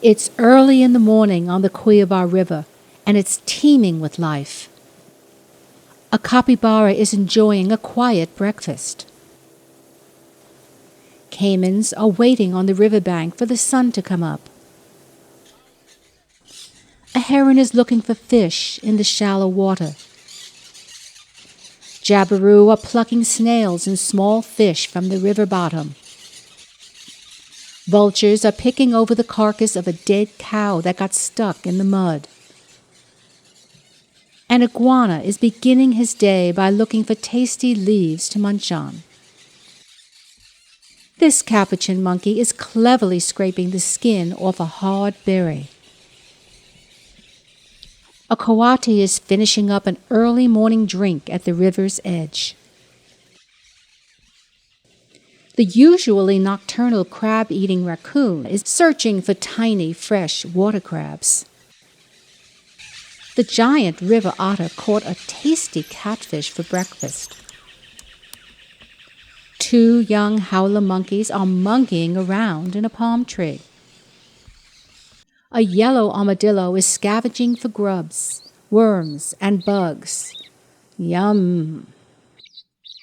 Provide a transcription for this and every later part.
It's early in the morning on the Capybaras River, and it's teeming with life. A capybara is enjoying a quiet breakfast. Caimans are waiting on the riverbank for the sun to come up. A heron is looking for fish in the shallow water. Jabiru are plucking snails and small fish from the river bottom. Vultures are picking over the carcass of a dead cow that got stuck in the mud. An iguana is beginning his day by looking for tasty leaves to munch on. This capuchin monkey is cleverly scraping the skin off a hard berry. A coatis is finishing up an early morning drink at the river's edge. The usually nocturnal crab-eating raccoon is searching for tiny, fresh water crabs. The giant river otter caught a tasty catfish for breakfast. 2 young howler monkeys are monkeying around in a palm tree. A yellow armadillo is scavenging for grubs, worms, and bugs. Yum!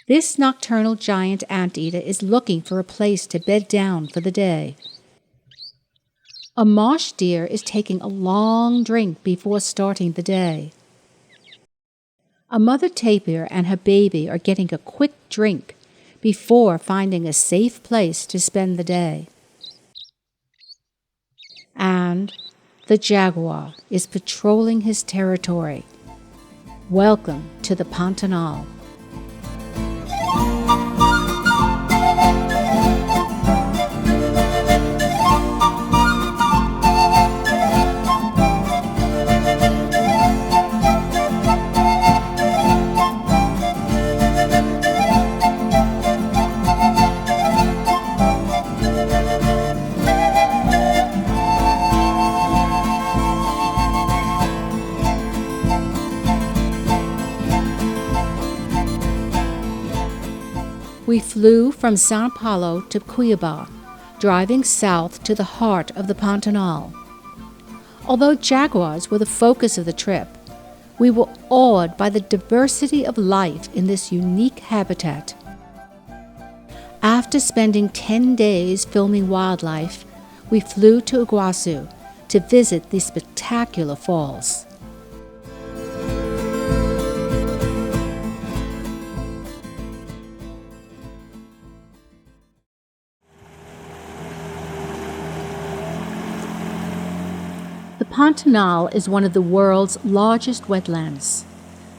This nocturnal giant anteater is looking for a place to bed down for the day. A marsh deer is taking a long drink before starting the day. A mother tapir and her baby are getting a quick drink before finding a safe place to spend the day. And the jaguar is patrolling his territory. Welcome to the Pantanal. We flew from Sao Paulo to Cuiabá, driving south to the heart of the Pantanal. Although jaguars were the focus of the trip, we were awed by the diversity of life in this unique habitat. After spending 10 days filming wildlife, we flew to Iguazu to visit the spectacular falls. The Pantanal is one of the world's largest wetlands,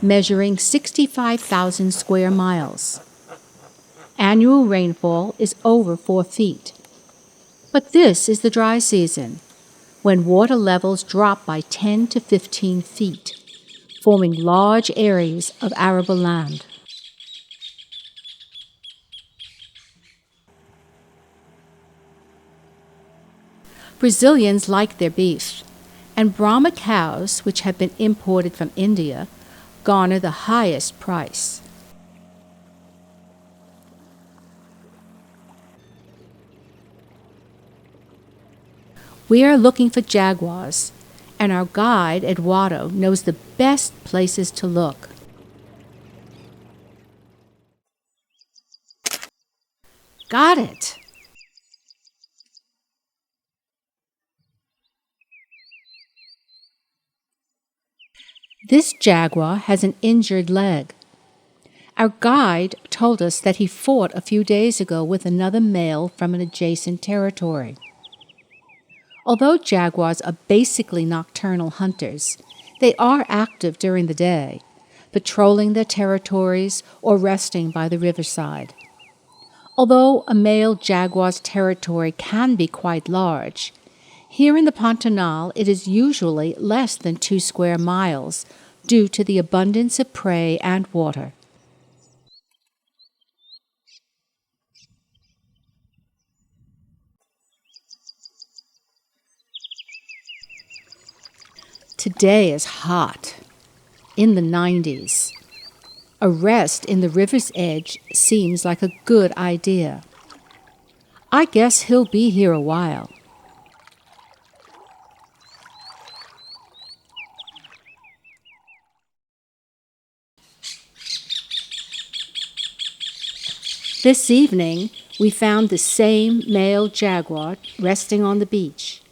measuring 65,000 square miles. Annual rainfall is over 4 feet. But this is the dry season, when water levels drop by 10 to 15 feet, forming large areas of arable land. Brazilians like their beef, and Brahma cows, which have been imported from India, garner the highest price. We are looking for jaguars, and our guide, Eduardo, knows the best places to look. Got it! This jaguar has an injured leg. Our guide told us that he fought a few days ago with another male from an adjacent territory. Although jaguars are basically nocturnal hunters, they are active during the day, patrolling their territories or resting by the riverside. Although a male jaguar's territory can be quite large, here in the Pantanal it is usually less than 2 square miles due to the abundance of prey and water. Today is hot, in the 90s. A rest in the river's edge seems like a good idea. I guess he'll be here a while. This evening, we found the same male jaguar resting on the beach,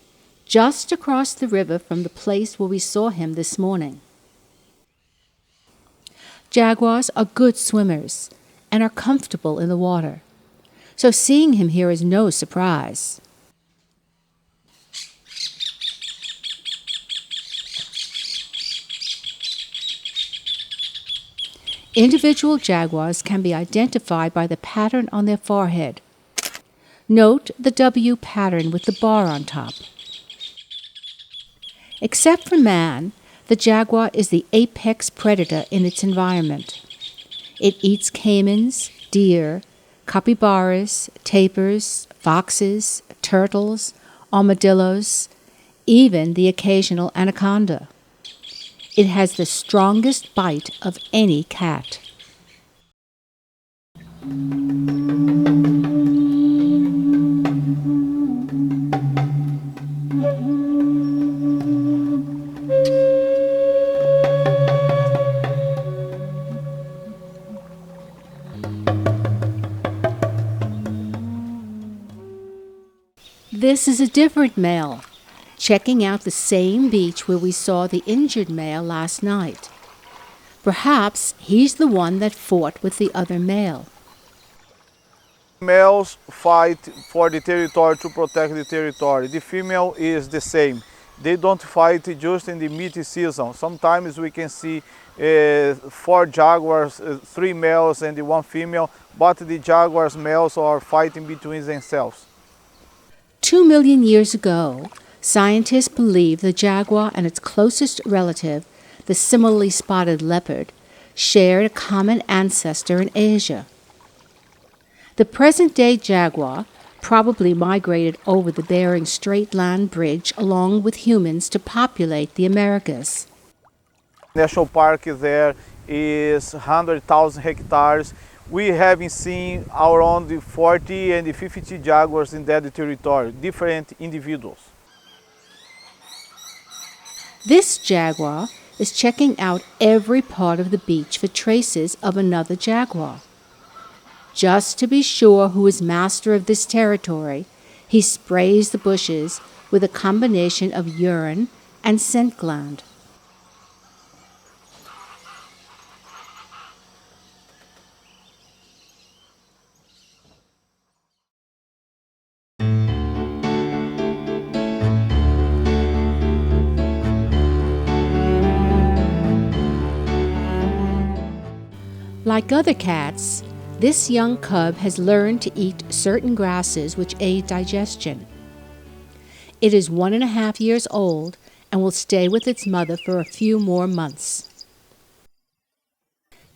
just across the river from the place where we saw him this morning. Jaguars are good swimmers and are comfortable in the water, so seeing him here is no surprise. Individual jaguars can be identified by the pattern on their forehead. Note the W pattern with the bar on top. Except for man, the jaguar is the apex predator in its environment. It eats caimans, deer, capybaras, tapirs, foxes, turtles, armadillos, even the occasional anaconda. It has the strongest bite of any cat. This is a different male, checking out the same beach where we saw the injured male last night. Perhaps he's the one that fought with the other male. Males fight for the territory to protect the territory. The female is the same. They don't fight just in the meat season. Sometimes we can see 4 jaguars, 3 males and 1 female, but the jaguars males are fighting between themselves. 2 million years ago, scientists believe the jaguar and its closest relative, the similarly spotted leopard, shared a common ancestor in Asia. The present-day jaguar probably migrated over the Bering Strait land bridge along with humans to populate the Americas. National park there is 100,000 hectares. We have seen around 40 and 50 jaguars in that territory, different individuals. This jaguar is checking out every part of the beach for traces of another jaguar. Just to be sure who is master of this territory, he sprays the bushes with a combination of urine and scent gland. Like other cats, this young cub has learned to eat certain grasses which aid digestion. It is 1.5 years old and will stay with its mother for a few more months.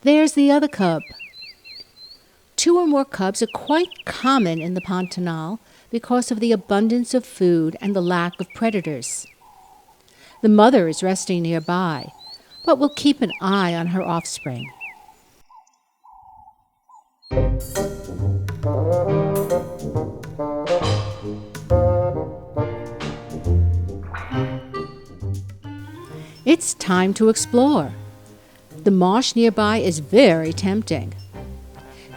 There's the other cub. 2 or more cubs are quite common in the Pantanal because of the abundance of food and the lack of predators. The mother is resting nearby, but will keep an eye on her offspring. It's time to explore. The marsh nearby is very tempting.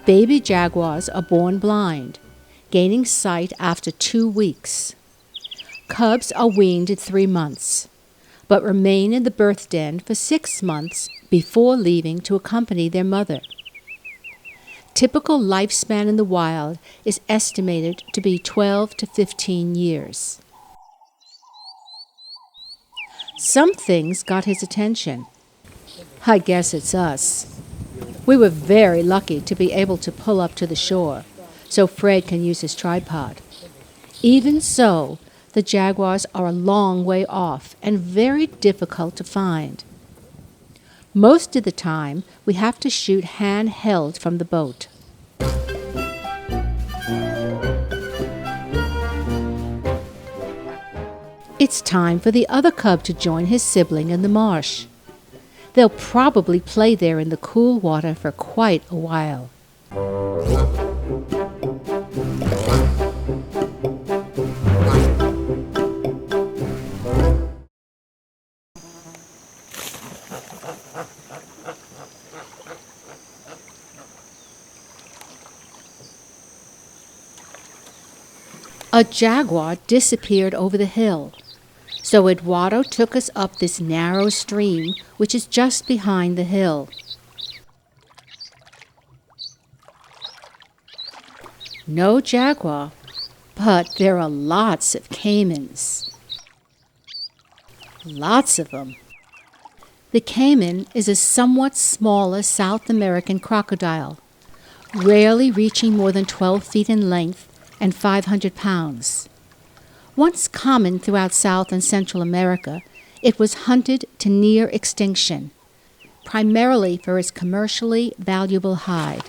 Baby jaguars are born blind, gaining sight after 2 weeks. Cubs are weaned at 3 months, but remain in the birth den for 6 months before leaving to accompany their mother. Typical lifespan in the wild is estimated to be 12 to 15 years. Something's got his attention. I guess it's us. We were very lucky to be able to pull up to the shore, so Fred can use his tripod. Even so, the jaguars are a long way off and very difficult to find. Most of the time, we have to shoot handheld from the boat. It's time for the other cub to join his sibling in the marsh. They'll probably play there in the cool water for quite a while. A jaguar disappeared over the hill, so Eduardo took us up this narrow stream which is just behind the hill. No jaguar, but there are lots of caimans. Lots of them. The caiman is a somewhat smaller South American crocodile, rarely reaching more than 12 feet in length and 500 pounds. Once common throughout South and Central America, it was hunted to near extinction, primarily for its commercially valuable hide.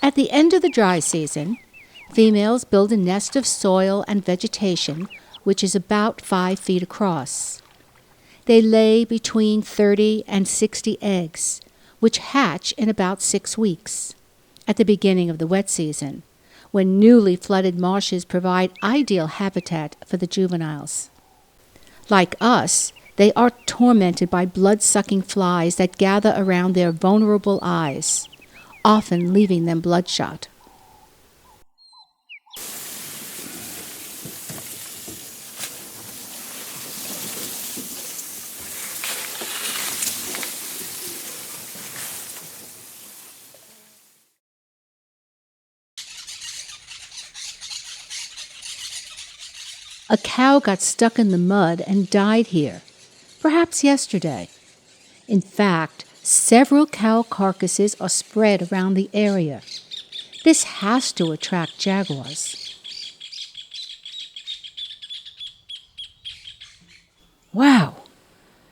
At the end of the dry season, females build a nest of soil and vegetation which is about 5 feet across. They lay between 30 and 60 eggs, which hatch in about 6 weeks, at the beginning of the wet season, when newly flooded marshes provide ideal habitat for the juveniles. Like us, they are tormented by blood-sucking flies that gather around their vulnerable eyes, often leaving them bloodshot. A cow got stuck in the mud and died here, perhaps yesterday. In fact, several cow carcasses are spread around the area. This has to attract jaguars. Wow!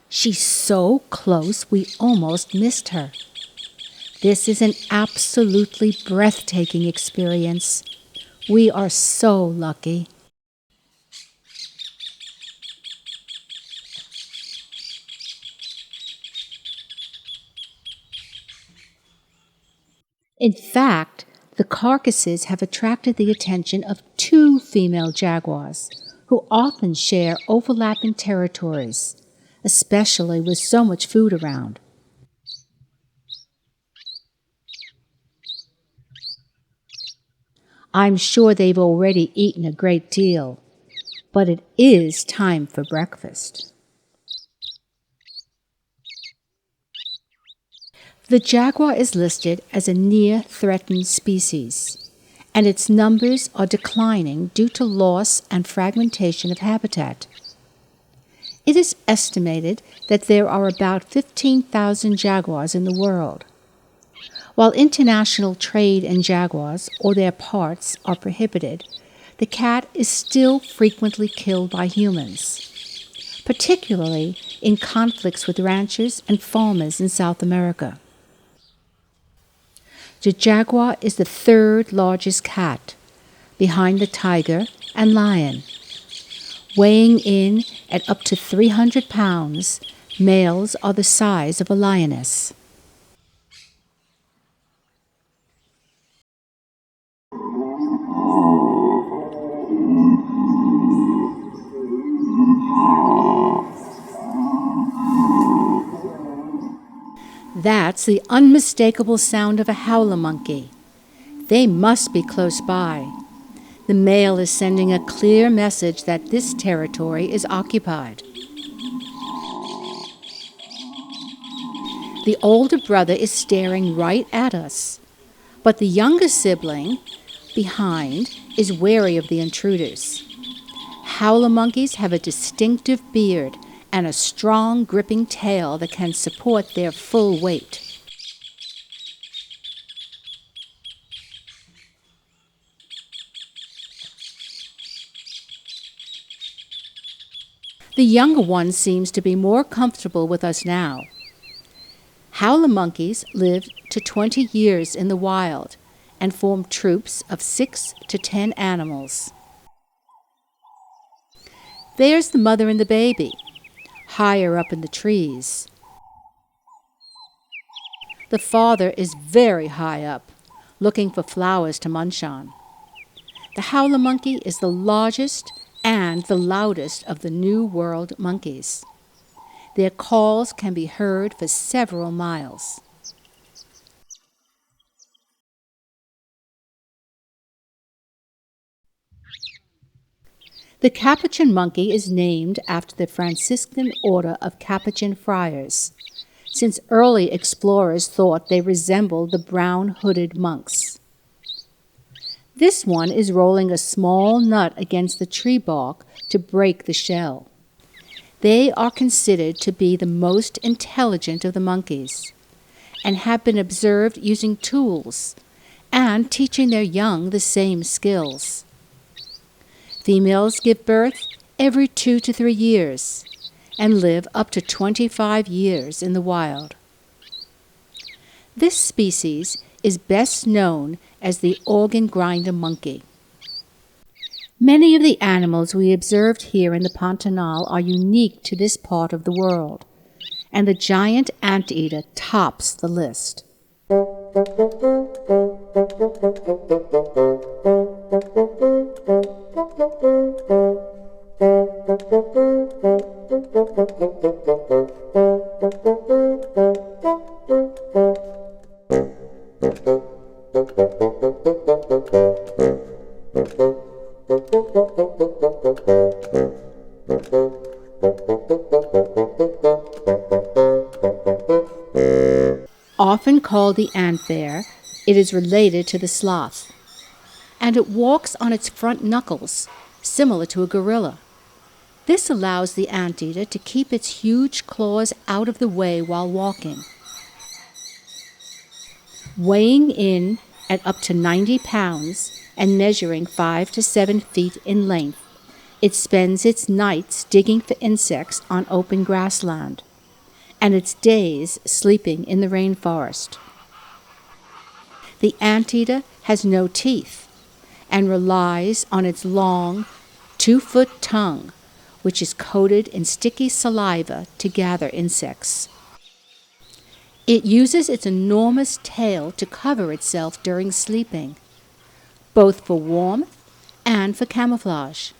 She's so close we almost missed her. This is an absolutely breathtaking experience. We are so lucky. In fact, the carcasses have attracted the attention of 2 female jaguars, who often share overlapping territories, especially with so much food around. I'm sure they've already eaten a great deal, but it is time for breakfast. The jaguar is listed as a near-threatened species, and its numbers are declining due to loss and fragmentation of habitat. It is estimated that there are about 15,000 jaguars in the world. While international trade in jaguars or their parts are prohibited, the cat is still frequently killed by humans, particularly in conflicts with ranchers and farmers in South America. The jaguar is the 3rd largest cat, behind the tiger and lion. Weighing in at up to 300 pounds, males are the size of a lioness. That's the unmistakable sound of a howler monkey. They must be close by. The male is sending a clear message that this territory is occupied. The older brother is staring right at us, but the younger sibling, behind, is wary of the intruders. Howler monkeys have a distinctive beard and a strong, gripping tail that can support their full weight. The younger one seems to be more comfortable with us now. Howler monkeys live to 20 years in the wild and form troops of 6 to 10 animals. There's the mother and the baby, higher up in the trees. The father is very high up, looking for flowers to munch on. The howler monkey is the largest and the loudest of the New World monkeys. Their calls can be heard for several miles. The capuchin monkey is named after the Franciscan order of Capuchin friars, since early explorers thought they resembled the brown-hooded monks. This one is rolling a small nut against the tree bark to break the shell. They are considered to be the most intelligent of the monkeys and have been observed using tools and teaching their young the same skills. Females give birth every 2 to 3 years and live up to 25 years in the wild. This species is best known as the organ grinder monkey. Many of the animals we observed here in the Pantanal are unique to this part of the world, and the giant anteater tops the list. Often called the ant bear, it is related to the sloth, and it walks on its front knuckles, similar to a gorilla. This allows the anteater to keep its huge claws out of the way while walking. Weighing in at up to 90 pounds and measuring 5 to 7 feet in length, it spends its nights digging for insects on open grassland, and its days sleeping in the rainforest. The anteater has no teeth and relies on its long 2-foot tongue, which is coated in sticky saliva to gather insects. It uses its enormous tail to cover itself during sleeping, both for warmth and for camouflage.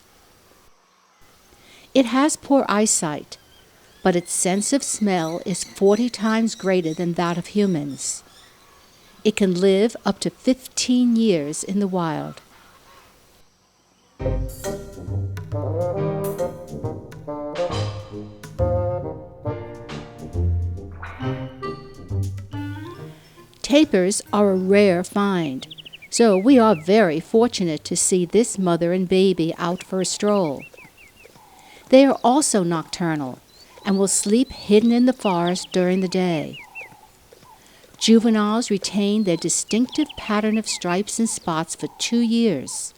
It has poor eyesight, but its sense of smell is 40 times greater than that of humans. It can live up to 15 years in the wild. Tapirs are a rare find, so we are very fortunate to see this mother and baby out for a stroll. They are also nocturnal and will sleep hidden in the forest during the day. Juveniles retain their distinctive pattern of stripes and spots for 2 years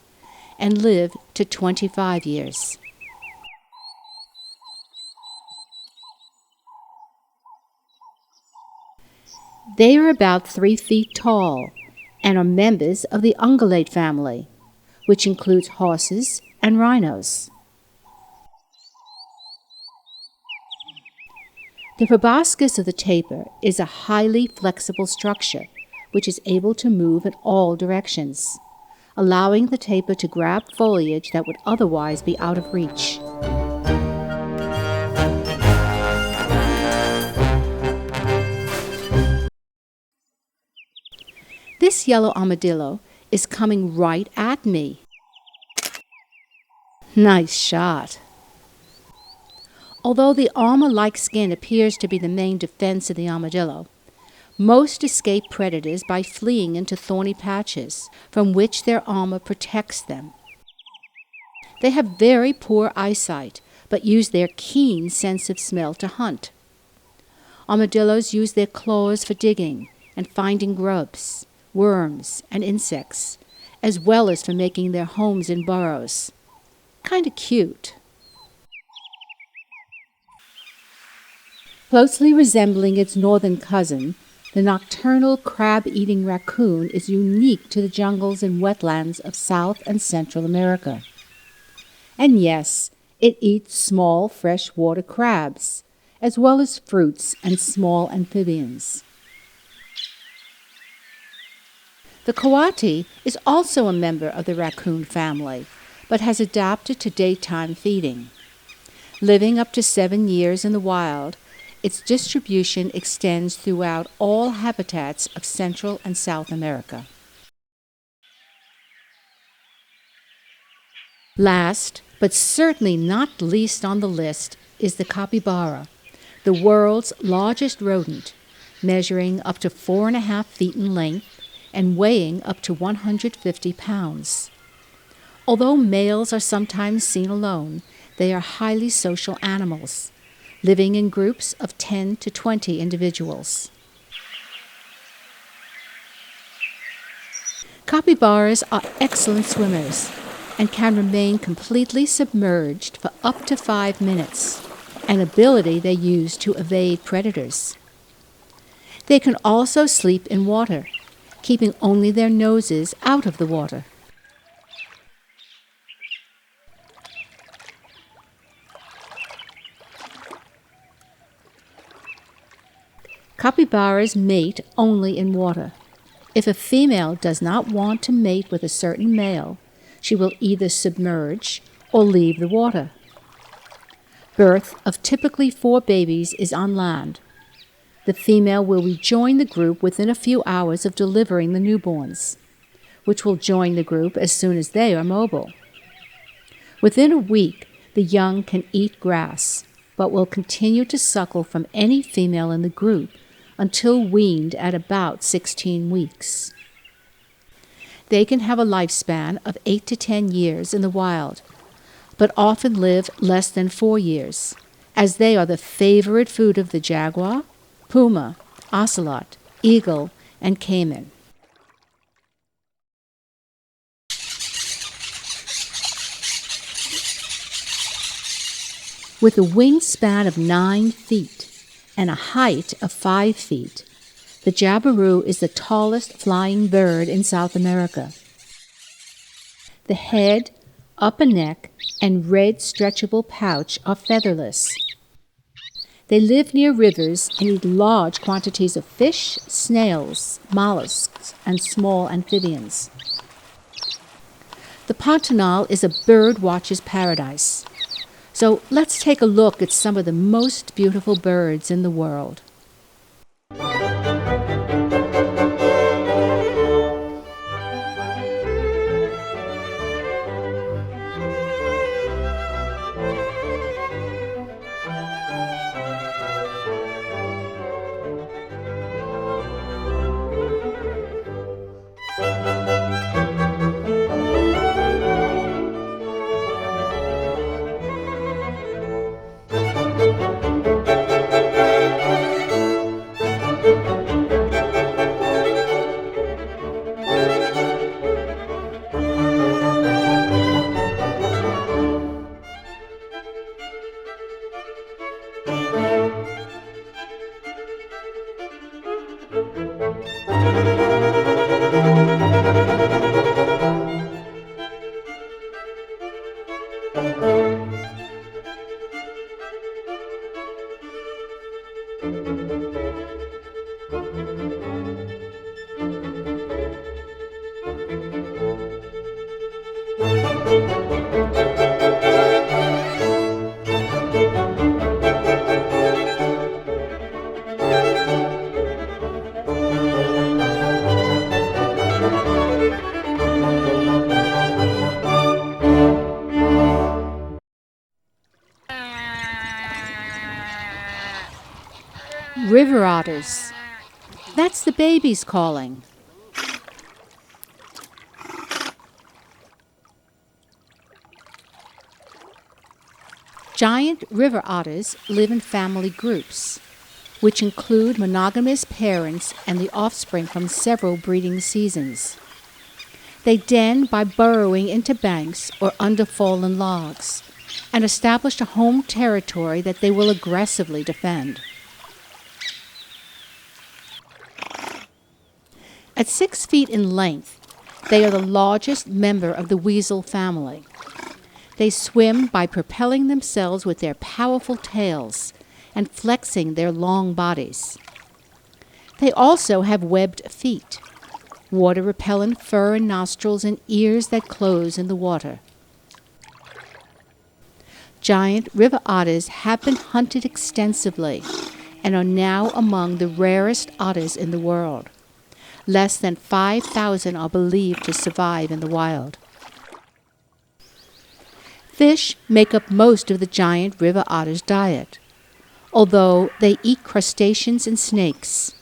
and live to 25 years. They are about 3 feet tall and are members of the ungulate family, which includes horses and rhinos. The proboscis of the tapir is a highly flexible structure which is able to move in all directions, allowing the tapir to grab foliage that would otherwise be out of reach. This yellow armadillo is coming right at me. Nice shot. Although the armor-like skin appears to be the main defense of the armadillo, most escape predators by fleeing into thorny patches from which their armor protects them. They have very poor eyesight, but use their keen sense of smell to hunt. Armadillos use their claws for digging and finding grubs, worms, and insects, as well as for making their homes in burrows. Kinda cute. Closely resembling its northern cousin, the nocturnal crab-eating raccoon is unique to the jungles and wetlands of South and Central America. And yes, it eats small freshwater crabs, as well as fruits and small amphibians. The coati is also a member of the raccoon family, but has adapted to daytime feeding. Living up to 7 years in the wild, its distribution extends throughout all habitats of Central and South America. Last, But certainly not least on the list is the capybara, the world's largest rodent, measuring up to 4.5 feet in length and weighing up to 150 pounds. Although males are sometimes seen alone, they are highly social animals, living in groups of 10 to 20 individuals. Capybaras are excellent swimmers and can remain completely submerged for up to 5 minutes, an ability they use to evade predators. They can also sleep in water, keeping only their noses out of the water. Capybaras mate only in water. If a female does not want to mate with a certain male, she will either submerge or leave the water. Birth of typically 4 babies is on land. The female will rejoin the group within a few hours of delivering the newborns, which will join the group as soon as they are mobile. Within a week, the young can eat grass, but will continue to suckle from any female in the group until weaned at about 16 weeks. They can have a lifespan of 8 to 10 years in the wild, but often live less than 4 years, as they are the favorite food of the jaguar, puma, ocelot, eagle, and caiman. With a wingspan of 9 feet and a height of 5 feet, the Jabiru is the tallest flying bird in South America. The head, upper neck, and red stretchable pouch are featherless. They live near rivers and eat large quantities of fish, snails, mollusks, and small amphibians. The Pantanal is a bird watcher's paradise. So let's take a look at some of the most beautiful birds in the world. River otters. That's the babies calling. Giant river otters live in family groups, which include monogamous parents and the offspring from several breeding seasons. They den by burrowing into banks or under fallen logs, and establish a home territory that they will aggressively defend. At 6 feet in length, they are the largest member of the weasel family. They swim by propelling themselves with their powerful tails and flexing their long bodies. They also have webbed feet, water-repellent fur and nostrils, and ears that close in the water. Giant river otters have been hunted extensively and are now among the rarest otters in the world. Less than 5,000 are believed to survive in the wild. Fish make up most of the giant river otter's diet, although they eat crustaceans and snakes.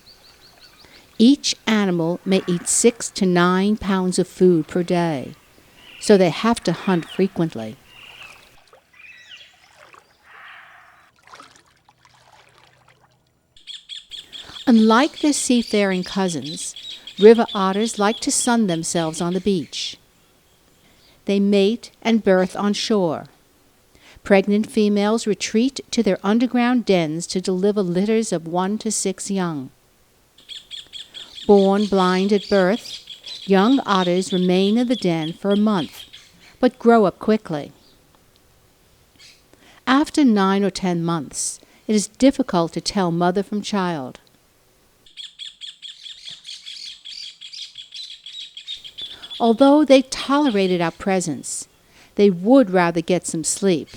Each animal may eat 6 to 9 pounds of food per day, so they have to hunt frequently. Unlike their seafaring cousins, river otters like to sun themselves on the beach. They mate and birth on shore. Pregnant females retreat to their underground dens to deliver litters of 1 to 6 young. Born blind at birth, young otters remain in the den for a month, but grow up quickly. After 9 or 10 months, it is difficult to tell mother from child. Although they tolerated our presence, they would rather get some sleep.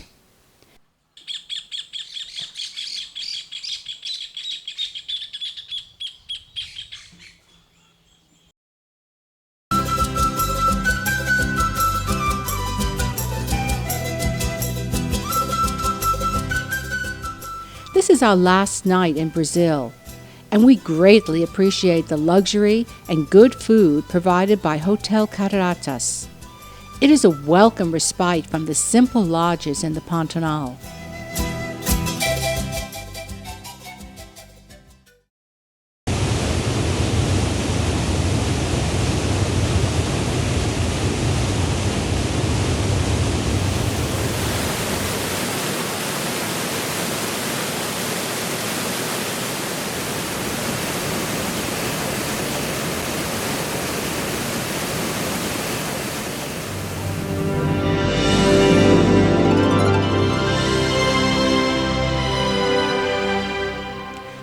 This is our last night in Brazil, and we greatly appreciate the luxury and good food provided by Hotel Cataratas. It is a welcome respite from the simple lodges in the Pantanal.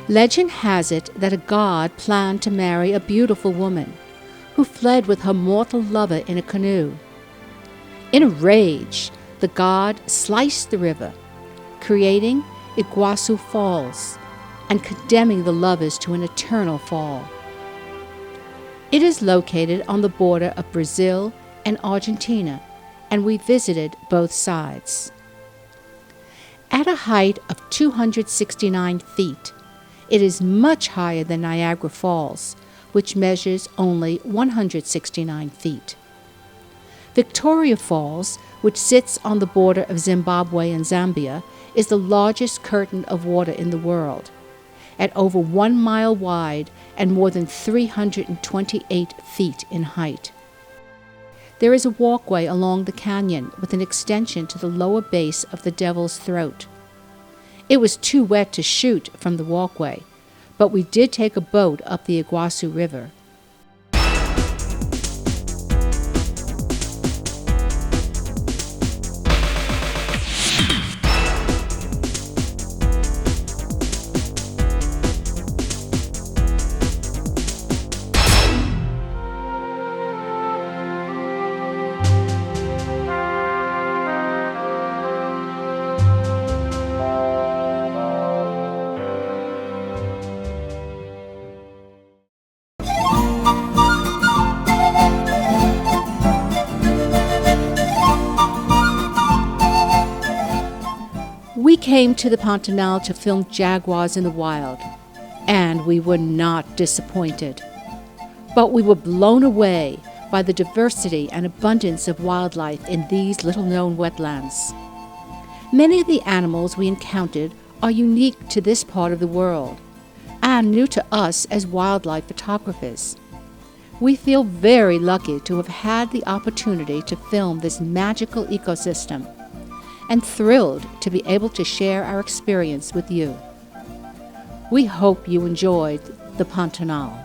Legend has it that a god planned to marry a beautiful woman who fled with her mortal lover in a canoe. In a rage, the god sliced the river, creating Iguazu Falls and condemning the lovers to an eternal fall. It is located on the border of Brazil and Argentina, and we visited both sides. At a height of 269 feet, it is much higher than Niagara Falls, which measures only 169 feet. Victoria Falls, which sits on the border of Zimbabwe and Zambia, is the largest curtain of water in the world, at over 1 mile wide and more than 328 feet in height. There is a walkway along the canyon with an extension to the lower base of the Devil's Throat. It was too wet to shoot from the walkway, but we did take a boat up the Iguazu River. We came to the Pantanal to film jaguars in the wild, and we were not disappointed. But we were blown away by the diversity and abundance of wildlife in these little-known wetlands. Many of the animals we encountered are unique to this part of the world and new to us as wildlife photographers. We feel very lucky to have had the opportunity to film this magical ecosystem, and thrilled to be able to share our experience with you. We hope you enjoyed the Pantanal.